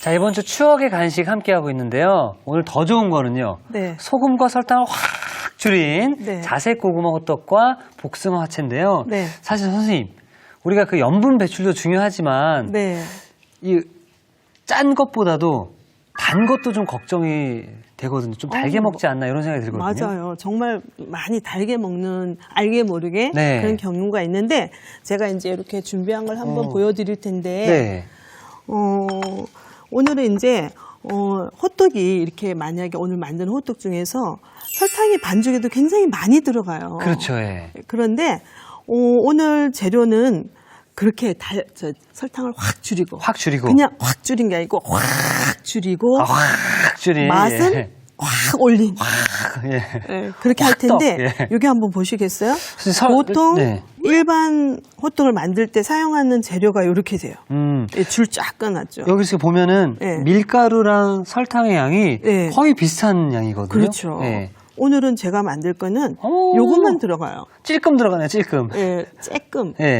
자, 이번 주 추억의 간식 함께하고 있는데요. 오늘 더 좋은 거는요. 네. 소금과 설탕을 확 줄인 네. 자색 고구마 호떡과 복숭아 화채인데요. 네. 사실 선생님, 우리가 그 염분 배출도 중요하지만 네. 이 짠 것보다도 단 것도 좀 걱정이 되거든요. 좀 달게 먹지 않나 이런 생각이 들거든요. 맞아요. 정말 많이 달게 먹는 알게 모르게 네. 그런 경우가 있는데 제가 이제 이렇게 준비한 걸 한번 보여드릴 텐데 네. 오늘은 이제 호떡이 이렇게 만약에 오늘 만든 호떡 중에서 설탕이 반죽에도 굉장히 많이 들어가요. 그렇죠. 예. 그런데 오늘 재료는 그렇게 설탕을 확 줄이고 확 줄이고. 그냥 확 줄인 게 아니고 확 줄이고 확 줄인. 맛은 예. 확 올린. 예. 예, 그렇게 할 확 텐데 떡, 예. 여기 한번 보시겠어요? 설- 보통 네. 일반 호떡을 만들 때 사용하는 재료가 이렇게 돼요. 줄 쫙 꺼놨죠. 여기서 보면은 예. 밀가루랑 설탕의 양이 예. 거의 비슷한 양이거든요. 그렇죠. 예. 오늘은 제가 만들 거는 오. 요것만 들어가요. 찔끔 들어가네요, 찔끔. 예, 쬐끔. 예.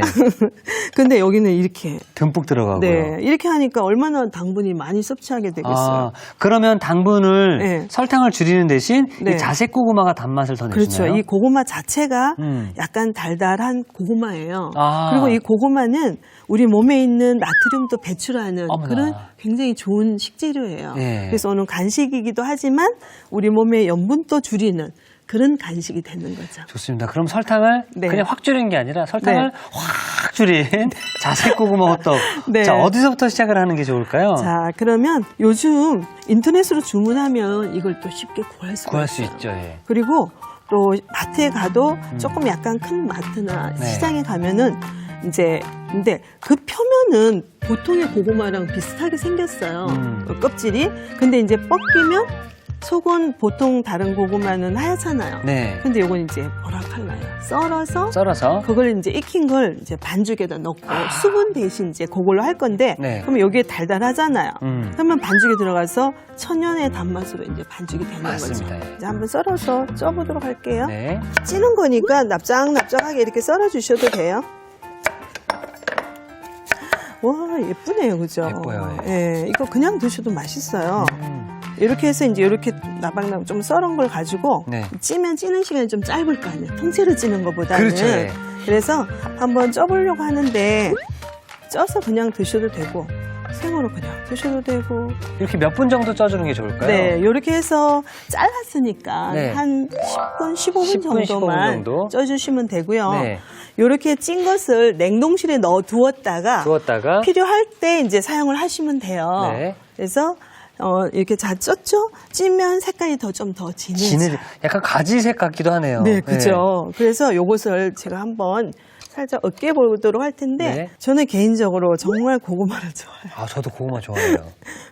근데 여기는 이렇게. 듬뿍 들어가고요. 네, 이렇게 하니까 얼마나 당분이 많이 섭취하게 되겠어요. 그러면 당분을 네. 설탕을 줄이는 대신 네. 이 자색 고구마가 단맛을 더 그렇죠. 내주나요? 이 고구마 자체가 음. 약간 달달한 고구마예요. 아. 그리고 이 고구마는 우리 몸에 있는 나트륨도 배출하는 어머나. 그런 굉장히 좋은 식재료예요. 예. 그래서 오늘 간식이기도 하지만 우리 몸의 염분도 줄이는 그런 간식이 되는 거죠. 좋습니다. 그럼 설탕을 네. 그냥 확 줄인 게 아니라 설탕을 네. 확 줄인 자색 고구마 호떡. 네. 자, 어디서부터 시작을 하는 게 좋을까요? 자, 그러면 요즘 인터넷으로 주문하면 이걸 또 쉽게 구할 수가 구할 수 있어요. 있죠. 예. 그리고 또 마트에 가도 조금 약간 큰 마트나 네. 시장에 가면은 이제 근데 그 표면은 보통의 고구마랑 비슷하게 생겼어요. 껍질이. 근데 이제 벗기면 속은 보통 다른 고구마는 하얗잖아요. 네. 근데 요건 이제 보라칼라요. 썰어서 그걸 이제 익힌 걸 이제 반죽에다 넣고 수분 대신 이제 그걸로 할 건데 네. 그러면 여기에 달달하잖아요. 그러면 반죽에 들어가서 천연의 단맛으로 이제 반죽이 되는 맞습니다. 거죠. 이제 한번 썰어서 쪄보도록 할게요. 네. 찌는 거니까 납작납작하게 이렇게 썰어 주셔도 돼요. 와, 예쁘네요. 그죠? 예뻐요. 예, 이거 그냥 드셔도 맛있어요. 이렇게 해서 이제 이렇게 나박나박 좀 썰은 걸 가지고 네. 찌면 찌는 시간이 좀 짧을 거 아니에요. 통째로 찌는 것보다는. 그렇죠. 예. 그래서 한번 쪄보려고 하는데 쪄서 그냥 드셔도 되고 생으로 그냥 드셔도 되고. 이렇게 몇 분 정도 쪄주는 게 좋을까요? 네, 이렇게 해서 잘랐으니까 네. 한 10분, 15분 10분, 15분 정도만 정도? 쪄주시면 되고요. 네. 이렇게 찐 것을 냉동실에 넣어 두었다가 필요할 때 이제 사용을 하시면 돼요. 네. 그래서 이렇게 잘 쪘죠? 찌면 색깔이 좀 더 진해져요. 약간 가지색 같기도 하네요. 네, 그죠. 그래서 요것을 제가 한번 살짝 으깨 보도록 할 텐데 네. 저는 개인적으로 정말 고구마를 좋아해요. 아, 저도 고구마 좋아해요.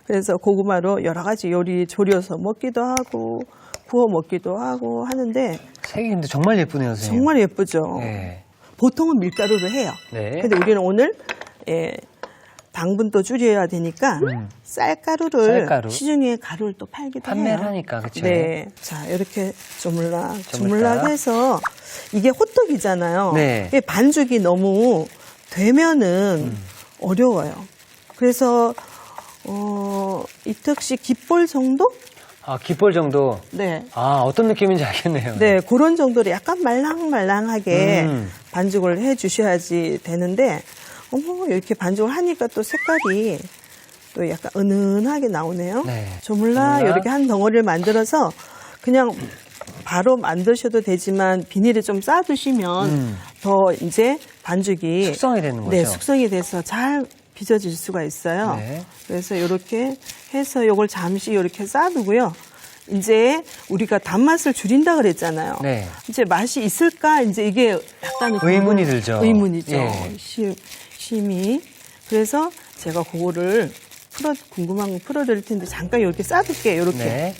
그래서 고구마로 여러 가지 요리 조려서 먹기도 하고 구워 먹기도 하고 하는데 색이 근데 정말 예쁘네요, 선생님. 정말 예쁘죠. 네. 보통은 밀가루를 해요. 네. 근데 우리는 오늘 당분도 줄여야 되니까 쌀가루를 쌀가루. 시중에 가루를 또 팔기도 판매를 해요. 하니까, 그쵸? 네. 자, 이렇게 조물락 해서 이게 호떡이잖아요. 네. 이게 반죽이 너무 되면은 어려워요. 그래서 이턱씩 깃볼 정도? 아, 깃볼 정도? 네. 아, 어떤 느낌인지 알겠네요. 네, 그런 정도로 약간 말랑말랑하게 음. 반죽을 해 주셔야지 되는데, 이렇게 반죽을 하니까 또 색깔이 또 약간 은은하게 나오네요. 네. 조물락 이렇게 한 덩어리를 만들어서 그냥 바로 만드셔도 되지만 비닐에 좀 싸두시면 더 이제 반죽이 숙성이 되는 거죠? 네, 숙성이 돼서 잘 빚어질 수가 있어요. 네. 그래서 이렇게 해서 이걸 잠시 이렇게 싸두고요. 이제 우리가 단맛을 줄인다 그랬잖아요. 네. 이제 맛이 있을까? 이제 이게 약간 의문이 들죠. 의문이죠. 예. 심히. 그래서 제가 그거를 궁금한 거 풀어드릴 텐데 잠깐 이렇게 싸둘게요. 이렇게. 네.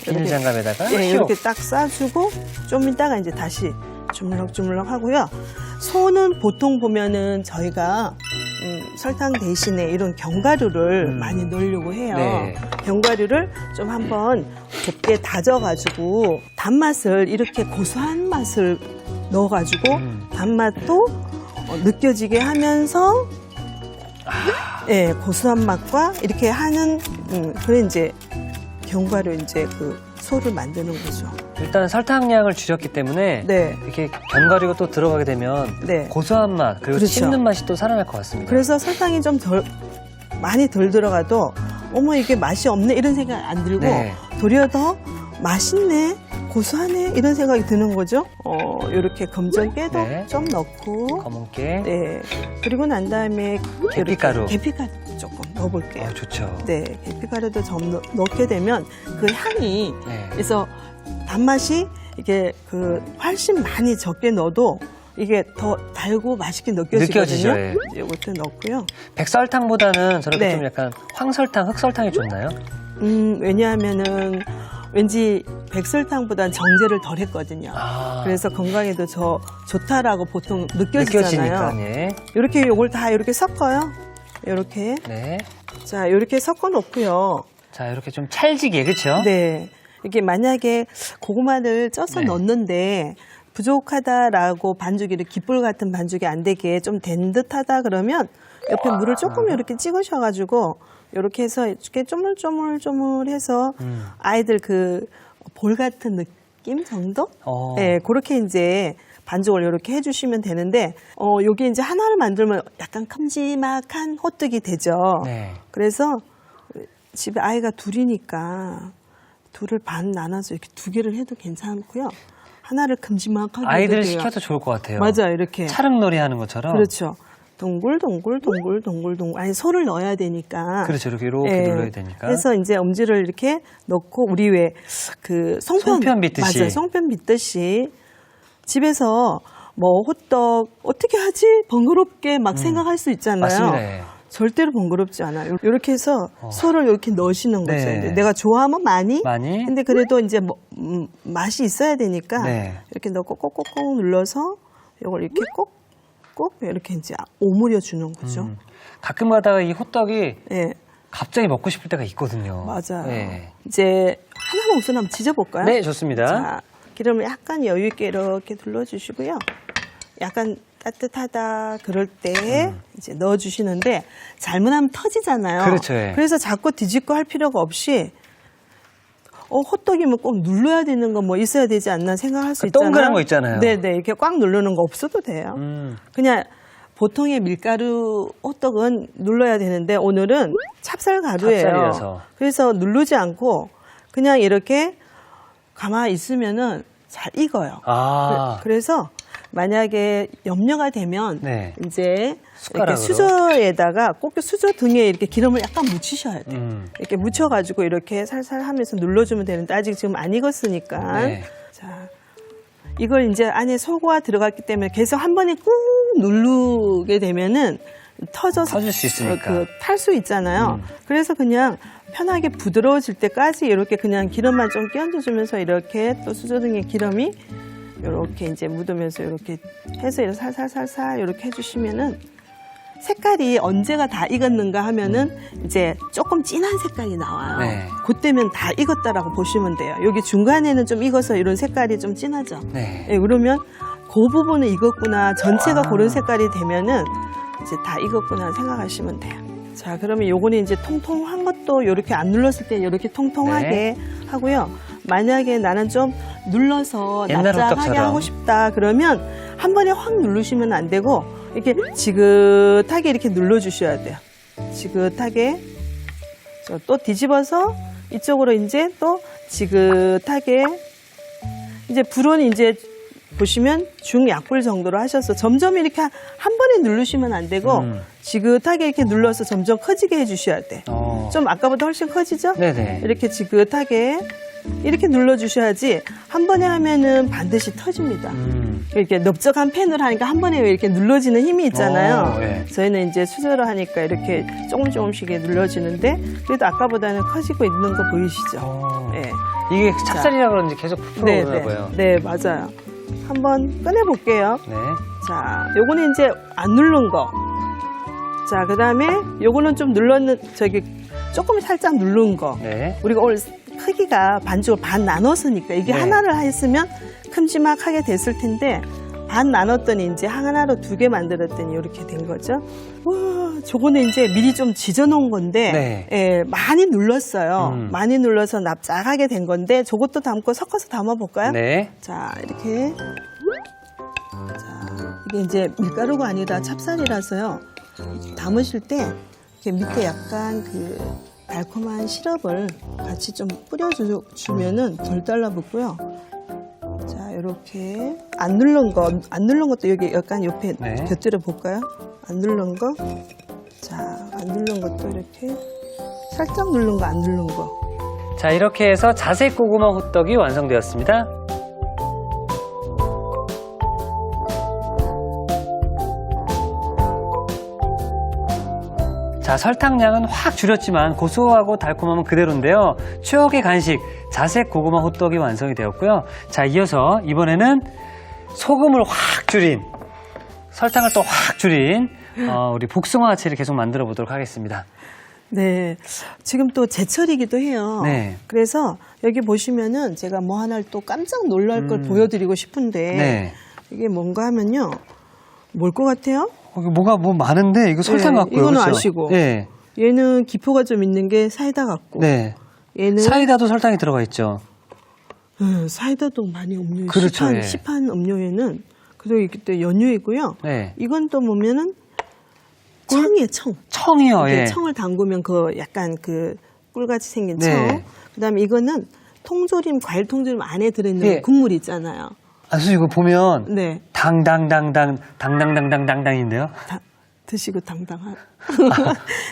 비닐 장갑에다가 네, 이렇게 딱 싸주고 좀 이따가 이제 다시 주물럭주물럭 하고요. 소는 보통 보면은 저희가 설탕 대신에 이런 견과류를 많이 넣으려고 해요. 네. 견과류를 좀 한번 곱게 다져가지고 단맛을 이렇게 고소한 맛을 넣어가지고 단맛도 느껴지게 하면서 예, 고소한 맛과 이렇게 하는 그래 이제 견과류 이제 그 소를 만드는 거죠. 일단 설탕량을 줄였기 때문에 네. 이렇게 견과류가 또 들어가게 되면 네. 고소한 맛 그리고 그렇죠. 씹는 맛이 또 살아날 것 같습니다. 그래서 설탕이 좀 많이 덜 들어가도 어머 이게 맛이 없네 이런 생각 안 들고 네. 도리어 더 맛있네 고소하네 이런 생각이 드는 거죠. 이렇게 검정 깨도 네. 좀 넣고 검은 깨, 네. 그리고 난 다음에 계피가루. 계피가루 조금 넣어볼게요. 좋죠. 네, 계피가루도 좀 넣게 되면 그 향이 네. 그래서 단맛이 이게 그 훨씬 많이 적게 넣어도 이게 더 달고 맛있게 느껴지거든요. 느껴지죠, 예. 이것도 넣고요. 백설탕보다는 저렇게 네. 좀 약간 황설탕, 흑설탕이 좋나요? 왜냐하면은 왠지 백설탕보다는 정제를 덜 했거든요. 그래서 건강에도 좋다라고 보통 느껴지잖아요. 느껴지니까, 예. 이렇게 요걸 다 이렇게 섞어요. 이렇게. 네. 자, 이렇게 섞어 놓고요. 자, 이렇게 좀 찰지게, 그쵸? 네. 이게 만약에 고구마를 쪄서 네. 넣는데 부족하다라고 반죽이 깃불 같은 반죽이 안 되게 좀 된 듯하다 그러면 옆에 물을 조금 이렇게 찍으셔가지고 이렇게 해서 이렇게 쪼물쪼물쪼물해서 아이들 그 볼 같은 느낌 정도? 네, 그렇게 이제 반죽을 이렇게 해주시면 되는데 요게 이제 하나를 만들면 약간 큼지막한 호떡이 되죠. 네. 그래서 집에 아이가 둘이니까 둘을 반 나눠서 이렇게 두 개를 해도 괜찮고요. 하나를 큼지막하게 아이들 해도 돼요. 시켜도 좋을 것 같아요. 맞아요, 이렇게. 차릉놀이 하는 것처럼. 그렇죠. 동글동글. 아니, 소를 넣어야 되니까. 그렇죠. 이렇게 예. 눌러야 되니까. 그래서 이제 엄지를 이렇게 넣고, 우리 왜 그 송편 빚듯이. 맞아요. 송편 빚듯이. 집에서 뭐 호떡 어떻게 하지? 번거롭게 막 생각할 수 있잖아요. 맞습니다. 예. 절대로 번거롭지 않아요. 이렇게 해서 소를 이렇게 넣으시는 거죠. 네. 이제 내가 좋아하면 많이. 많이. 근데 그래도 이제 뭐, 맛이 있어야 되니까 네. 이렇게 넣고 꼭꼭꼭 눌러서 이걸 이렇게 꼭꼭 이렇게 이제 오므려 주는 거죠. 가끔 가다가 이 호떡이 예. 갑자기 먹고 싶을 때가 있거든요. 맞아요. 네. 이제 하나만 우선 한번 지져볼까요? 네, 좋습니다. 자, 기름을 약간 여유 있게 이렇게 둘러주시고요. 약간 따뜻하다 그럴 때 이제 넣어주시는데 잘못하면 터지잖아요. 그렇죠, 예. 그래서 자꾸 뒤집고 할 필요가 없이 호떡이면 꼭 눌러야 되는 거 뭐 있어야 되지 않나 생각할 수 있잖아요. 동그란 거 있잖아요. 네네 이렇게 꽉 누르는 거 없어도 돼요. 그냥 보통의 밀가루 호떡은 눌러야 되는데 오늘은 찹쌀가루예요. 찹쌀이라서. 그래서 누르지 않고 그냥 이렇게 가만히 있으면은 잘 익어요. 그래서 만약에 염려가 되면 네. 이제 숟가락으로. 이렇게 수저에다가 꼭 수저 등에 이렇게 기름을 약간 묻히셔야 돼요. 이렇게 묻혀가지고 이렇게 살살 하면서 눌러주면 되는데 아직 지금 안 익었으니까. 네. 자, 이걸 이제 안에 소고가 들어갔기 때문에 계속 한 번에 꾹 누르게 되면은 터져서 터질 수 있으니까. 탈 수 있잖아요. 그래서 그냥 편하게 부드러워질 때까지 이렇게 그냥 기름만 좀 끼얹어주면서 이렇게 또 수저 등에 기름이 이렇게 이제 묻으면서 이렇게 해서 이렇게 살살살살 이렇게 해주시면은 색깔이 언제가 다 익었는가 하면은 이제 조금 진한 색깔이 나와요. 네. 그때면 다 익었다라고 보시면 돼요. 여기 중간에는 좀 익어서 이런 색깔이 좀 진하죠. 네. 네, 그러면 그 부분은 익었구나. 전체가 그런 색깔이 되면은 이제 다 익었구나 생각하시면 돼요. 자, 그러면 요거는 이제 통통한 것도 이렇게 안 눌렀을 때 이렇게 통통하게 하고요. 만약에 나는 좀 눌러서 옛날 납작하게 호떡처럼. 하고 싶다 그러면 한 번에 확 누르시면 안 되고 이렇게 지긋하게 이렇게 눌러주셔야 돼요. 지긋하게. 또 뒤집어서 이쪽으로 이제 또 지긋하게. 이제 불은 이제 보시면 중약불 정도로 하셔서 점점 이렇게 한 번에 누르시면 안 되고 지긋하게 이렇게 눌러서 점점 커지게 해주셔야 돼. 좀 아까보다 훨씬 커지죠? 네네. 이렇게 지긋하게 이렇게 눌러주셔야지 한 번에 하면은 반드시 터집니다. 이렇게 넓적한 팬으로 하니까 한 번에 이렇게 눌러지는 힘이 있잖아요. 네. 저희는 이제 수저로 하니까 이렇게 조금씩 눌러지는데 그래도 아까보다는 커지고 있는 거 보이시죠? 네. 이게 찹쌀이라 그런지 계속 푹 오르나 봐요. 네, 맞아요. 한번 꺼내볼게요. 네. 자, 요거는 이제 안 누른 거. 자, 그 다음에 요거는 좀 조금 살짝 누른 거. 네. 우리가 오늘 크기가 반죽을 반 나눴으니까 이게 네. 하나를 했으면 큼지막하게 됐을 텐데 반 나눴더니 이제 하나로 2개 만들었더니 이렇게 된 거죠. 와, 저거는 이제 미리 좀 지져놓은 건데 네. 예, 많이 눌렀어요. 많이 눌러서 납작하게 된 건데 저것도 담고 섞어서 담아볼까요? 네. 자, 이렇게. 자, 이게 이제 밀가루가 아니라 찹쌀이라서요. 담으실 때 이렇게 밑에 약간 그 달콤한 시럽을 같이 좀 뿌려주면은 덜 달라붙고요. 자, 이렇게 안 누른 것도 여기 약간 옆에 네. 곁들여 볼까요? 안 누른 거. 자, 안 누른 것도 이렇게 살짝 누른 거, 안 누른 거. 자, 이렇게 해서 자색 고구마 호떡이 완성되었습니다. 자, 설탕량은 확 줄였지만 고소하고 달콤함은 그대로인데요. 추억의 간식 자색 고구마 호떡이 완성이 되었고요. 자, 이어서 이번에는 소금을 확 줄인, 설탕을 또 확 줄인 우리 복숭아 야채를 계속 만들어 보도록 하겠습니다. 네. 지금 또 제철이기도 해요. 네. 그래서 여기 보시면은 제가 뭐 하나를 또 깜짝 놀랄 걸 보여드리고 싶은데 네. 이게 뭔가 하면요. 뭘 것 같아요? 뭐가 많은데 이거 설탕 네, 같고요. 이거는 그렇죠? 아시고. 네. 얘는 기포가 좀 있는 게 사이다 같고. 네. 얘는 사이다도 설탕이 들어가 있죠. 사이다도 많이 음료에 그렇죠, 예. 시판 음료에는 그리고 이게 또 연유이고요. 네. 이건 또 보면은 청이에요, 청. 청이요. 이렇게 예. 청을 담그면 그 약간 그 꿀같이 생긴 네. 청. 그다음에 이거는 통조림, 과일 통조림 안에 들어있는 예. 국물 있잖아요. 아, 선생님 이거 보면 네. 당당당당인데요. 드시고 당당한.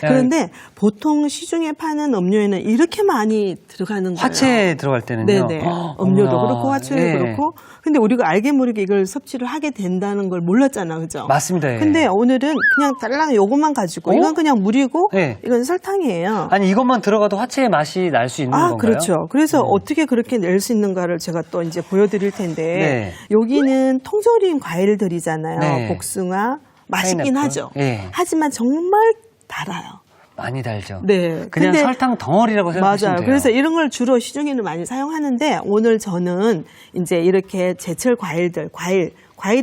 그런데 보통 시중에 파는 음료에는 이렇게 많이 들어가는 거예요. 화채에 들어갈 때는요. 네네. 음료도 어머나. 그렇고 화채도 예. 그렇고. 근데 우리가 알게 모르게 이걸 섭취를 하게 된다는 걸 몰랐잖아, 그죠? 맞습니다. 예. 근데 오늘은 그냥 달랑 요것만 가지고 이건 그냥 물이고 네. 이건 설탕이에요. 아니 이것만 들어가도 화채의 맛이 날 수 있는 건가요? 그렇죠. 그래서 어떻게 그렇게 낼 수 있는가를 제가 또 이제 보여드릴 텐데 네. 여기는 통조림 과일들이잖아요. 네. 복숭아 맛있긴 파인애플. 하죠. 예. 하지만 정말 달아요. 많이 달죠. 네. 그냥 근데 설탕 덩어리라고 생각하시면 맞아요. 돼요. 그래서 이런 걸 주로 시중에는 많이 사용하는데 오늘 저는 이제 이렇게 제철 과일에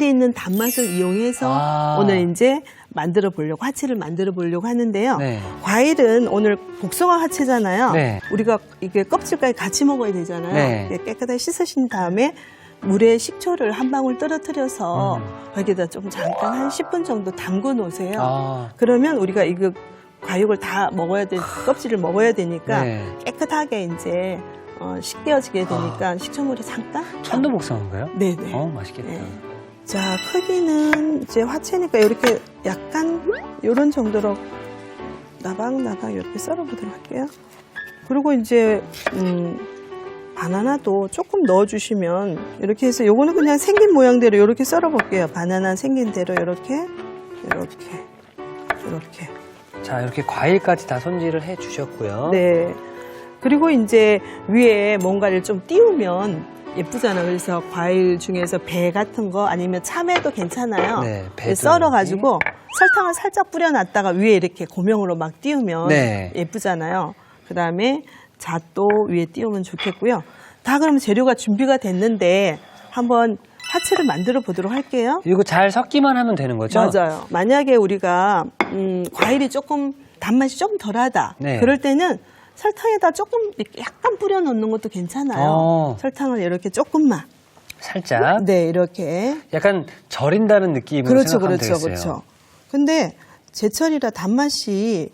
있는 단맛을 이용해서 오늘 이제 만들어 보려고 화채를 만들어 보려고 하는데요. 네. 과일은 오늘 복숭아 화채잖아요. 네. 우리가 이게 껍질까지 같이 먹어야 되잖아요. 네. 깨끗하게 씻으신 다음에 물에 식초를 한 방울 떨어뜨려서 거기다 좀 잠깐 한 10분 정도 담궈 놓으세요. 그러면 우리가 이거 과육을 다 먹어야 껍질을 먹어야 되니까 네. 깨끗하게 이제 식혀지게 되니까 식초물에 잠깐. 천도복숭아인가요? 네네. 맛있겠다. 네. 자, 크기는 이제 화채니까 이렇게 약간 이런 정도로 나방나방 이렇게 썰어보도록 할게요. 그리고 이제 바나나도 조금 넣어주시면 이렇게 해서 요거는 그냥 생긴 모양대로 이렇게 썰어볼게요. 바나나 생긴 대로 이렇게. 자, 이렇게 과일까지 다 손질을 해 주셨고요. 네. 그리고 이제 위에 뭔가를 좀 띄우면 예쁘잖아요. 그래서 과일 중에서 배 같은 거 아니면 참외도 괜찮아요. 네, 배도 썰어가지고 설탕을 살짝 뿌려놨다가 위에 이렇게 고명으로 막 띄우면 네. 예쁘잖아요. 그 다음에 잣도 위에 띄우면 좋겠고요. 다 그러면 재료가 준비가 됐는데 한번 화채를 만들어 보도록 할게요. 이거 잘 섞기만 하면 되는 거죠? 맞아요. 만약에 우리가 과일이 조금 단맛이 조금 덜하다. 네. 그럴 때는 설탕에다 조금 이렇게 약간 뿌려 넣는 것도 괜찮아요. 설탕을 이렇게 조금만. 살짝. 네, 이렇게. 약간 절인다는 느낌으로 생각하면 되겠어요. 그렇죠. 근데 제철이라 단맛이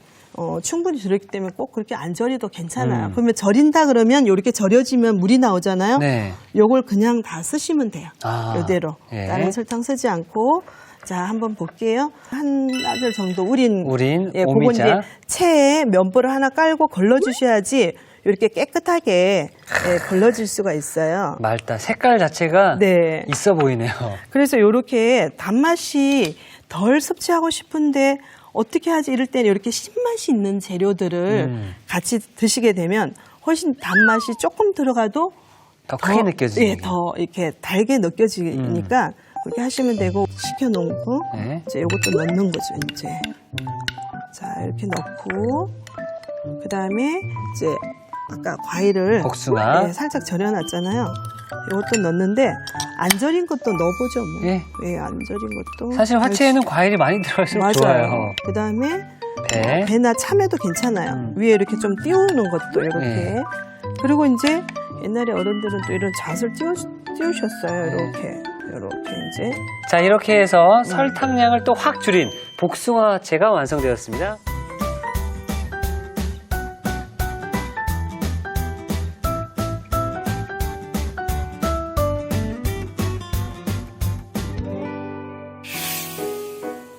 충분히 들어있기 때문에 꼭 그렇게 안 절여도 괜찮아요. 그러면 절인다 그러면 이렇게 절여지면 물이 나오잖아요. 네. 요걸 그냥 다 쓰시면 돼요. 이대로. 예. 다른 설탕 쓰지 않고. 자, 한번 볼게요. 한나절 정도 우린 오미자. 그거 이제 체에 면보를 하나 깔고 걸러주셔야지 이렇게 깨끗하게 걸러질 수가 있어요. 맑다. 색깔 자체가 네. 있어 보이네요. 그래서 이렇게 단맛이 덜 섭취하고 싶은데 어떻게 하지 이럴 때는 이렇게 신맛이 있는 재료들을 같이 드시게 되면 훨씬 단맛이 조금 들어가도 더 크게 느껴지죠. 예, 더 이렇게 달게 느껴지니까 그렇게 하시면 되고 식혀놓고 네. 이제 이것도 넣는 거죠. 이제 자 이렇게 넣고 그 다음에 이제 아까 과일을 복숭아 살짝 절여놨잖아요. 이것도 넣는데 안 절인 것도 넣어보죠. 뭐. 예. 예, 안 절인 것도. 사실 화채에는 과일이 많이 들어갈수록 맞아요. 좋아요. 그 다음에 배. 배나 참외도 괜찮아요. 위에 이렇게 좀 띄우는 것도 이렇게. 네. 그리고 이제 옛날에 어른들은 또 이런 잣을 띄우셨어요. 네. 이렇게 이제. 자, 이렇게 해서 설탕량을 또 확 줄인 복숭아 화채가 완성되었습니다.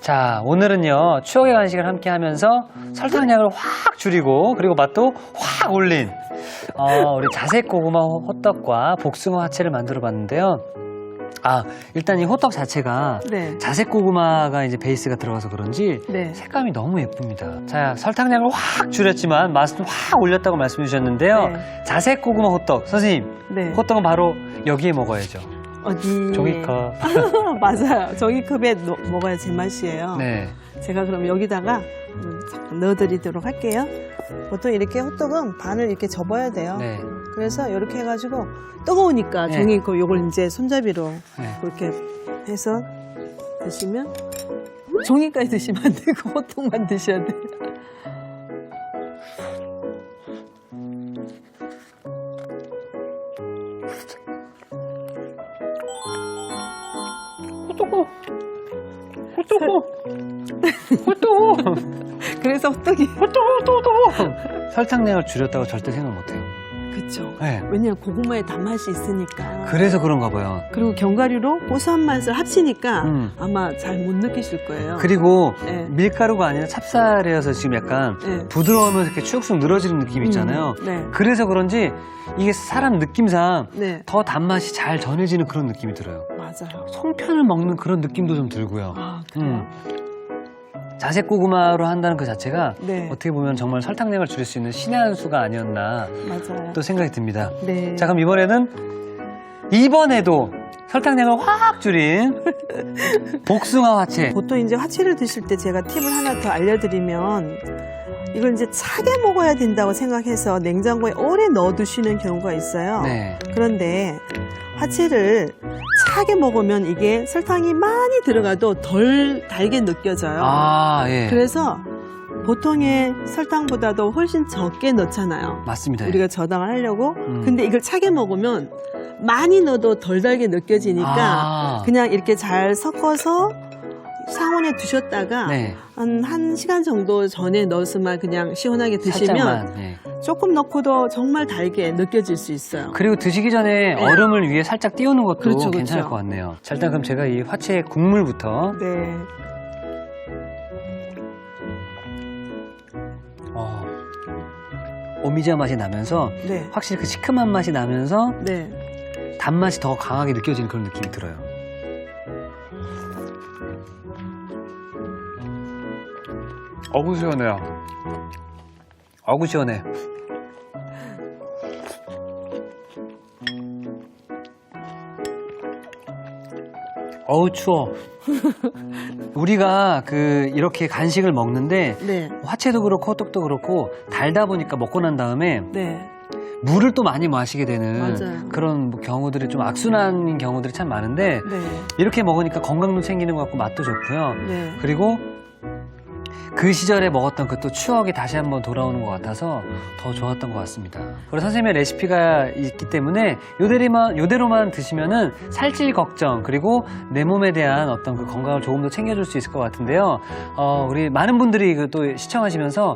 자, 오늘은요, 추억의 간식을 함께 하면서 설탕량을 확 줄이고, 그리고 맛도 확 올린, 우리 자색 고구마 호떡과 복숭아 화채를 만들어 봤는데요. 일단 이 호떡 자체가 네. 자색 고구마가 이제 베이스가 들어가서 그런지 네. 색감이 너무 예쁩니다. 자, 설탕량을 확 줄였지만 맛은 확 올렸다고 말씀해 주셨는데요. 네. 자색 고구마 호떡, 선생님, 네. 호떡은 바로 여기에 먹어야죠. 어디? 종이컵. 맞아요. 종이컵에 먹어야 제맛이에요. 네. 제가 그럼 여기다가 잠깐 넣어드리도록 할게요. 보통 이렇게 호떡은 반을 이렇게 접어야 돼요. 네. 그래서 이렇게 해가지고 뜨거우니까 네. 종이컵 요걸 이제 손잡이로 네. 그렇게 해서 드시면 종이까지 드시면 안 되고 호떡만 드셔야 돼요. 호떡! 그래서 호떡이 설탕량을 줄였다고 절대 생각 못 해요. 그쵸. 네. 왜냐면 고구마에 단맛이 있으니까. 그래서 그런가 봐요. 그리고 견과류로 고소한 맛을 합치니까 음. 아마 잘 못 느끼실 거예요. 그리고 네. 밀가루가 아니라 찹쌀이어서 지금 약간 네. 부드러우면서 이렇게 축쑥 늘어지는 느낌 있잖아요. 네. 그래서 그런지 이게 사람 느낌상 네. 더 단맛이 잘 전해지는 그런 느낌이 들어요. 맞아요. 송편을 먹는 그런 느낌도 좀 들고요. 아, 그래요? 자색 고구마로 한다는 그 자체가 네. 어떻게 보면 정말 설탕량을 줄일 수 있는 신의 한 수가 아니었나 맞아요. 또 생각이 듭니다. 네. 자, 그럼 이번에도 설탕량을 확 줄인 복숭아 화채. 보통 이제 화채를 드실 때 제가 팁을 하나 더 알려드리면 이걸 이제 차게 먹어야 된다고 생각해서 냉장고에 오래 넣어두시는 경우가 있어요. 네. 그런데 화채를 차게 먹으면 이게 설탕이 많이 들어가도 덜 달게 느껴져요. 예. 그래서 보통의 설탕보다도 훨씬 적게 넣잖아요. 맞습니다. 우리가 저당을 하려고. 근데 이걸 차게 먹으면 많이 넣어도 덜 달게 느껴지니까 그냥 이렇게 잘 섞어서 상온에 두셨다가 네. 한 1시간 정도 전에 넣어서만 그냥 시원하게 드시면 살짝만. 네. 조금 넣고도 정말 달게 느껴질 수 있어요. 그리고 드시기 전에 네. 얼음을 위에 살짝 띄우는 것도 그렇죠, 괜찮을 그렇죠. 것 같네요. 자, 일단 그럼 제가 이 화채 국물부터 네. 오미자 맛이 나면서 네. 확실히 그 시큼한 맛이 나면서 네. 단맛이 더 강하게 느껴지는 그런 느낌이 들어요. 어구 시원해요. 어구 시원해. 어우 추워. 우리가 이렇게 간식을 먹는데 네. 화채도 그렇고 호떡도 그렇고 달다 보니까 먹고 난 다음에 네. 물을 또 많이 마시게 되는 맞아요. 그런 경우들이 좀 악순환인 경우들이 참 많은데 네. 이렇게 먹으니까 건강도 챙기는 것 같고 맛도 좋고요. 네. 그리고 그 시절에 먹었던 그 또 추억이 다시 한번 돌아오는 것 같아서 더 좋았던 것 같습니다. 우리 선생님의 레시피가 있기 때문에 요대로만 드시면은 살찔 걱정 그리고 내 몸에 대한 어떤 그 건강을 조금 더 챙겨줄 수 있을 것 같은데요. 우리 많은 분들이 또 시청하시면서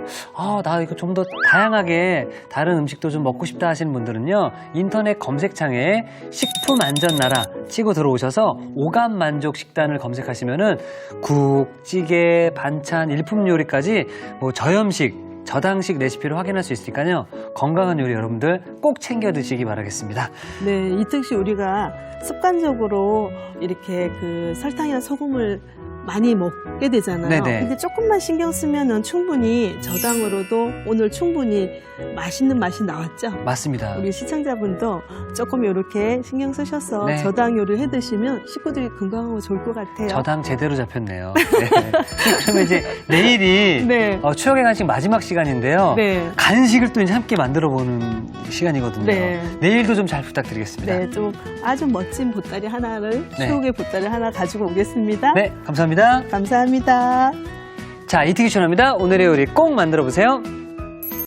나 이거 좀 더 다양하게 다른 음식도 좀 먹고 싶다 하시는 분들은요. 인터넷 검색창에 식품 안전 나라 치고 들어오셔서 오감 만족 식단을 검색하시면은 국, 찌개, 반찬, 일품 요리까지 뭐 저염식, 저당식 레시피를 확인할 수 있으니까요. 건강한 요리 여러분들 꼭 챙겨 드시기 바라겠습니다. 네, 이특 씨 우리가 습관적으로 이렇게 설탕이나 소금을 많이 먹게 되잖아요. 네네. 근데 조금만 신경 쓰면은 충분히 저당으로도 오늘 충분히 맛있는 맛이 나왔죠. 맞습니다. 우리 시청자분도 조금 이렇게 신경 쓰셔서 네. 저당 요리를 해 드시면 식구들이 건강하고 좋을 것 같아요. 저당 제대로 잡혔네요. 네. 그러면 이제 내일이 네. 추억의 간식 마지막 시간인데요. 네. 간식을 또 이제 함께 만들어 보는 시간이거든요. 네. 내일도 좀 잘 부탁드리겠습니다. 네, 좀 아주 멋진 보따리 하나를 네. 추억의 보따리 하나 가지고 오겠습니다. 네, 감사합니다. 감사합니다. 자, 이특희 추천합니다. 오늘의 요리 꼭 만들어 보세요.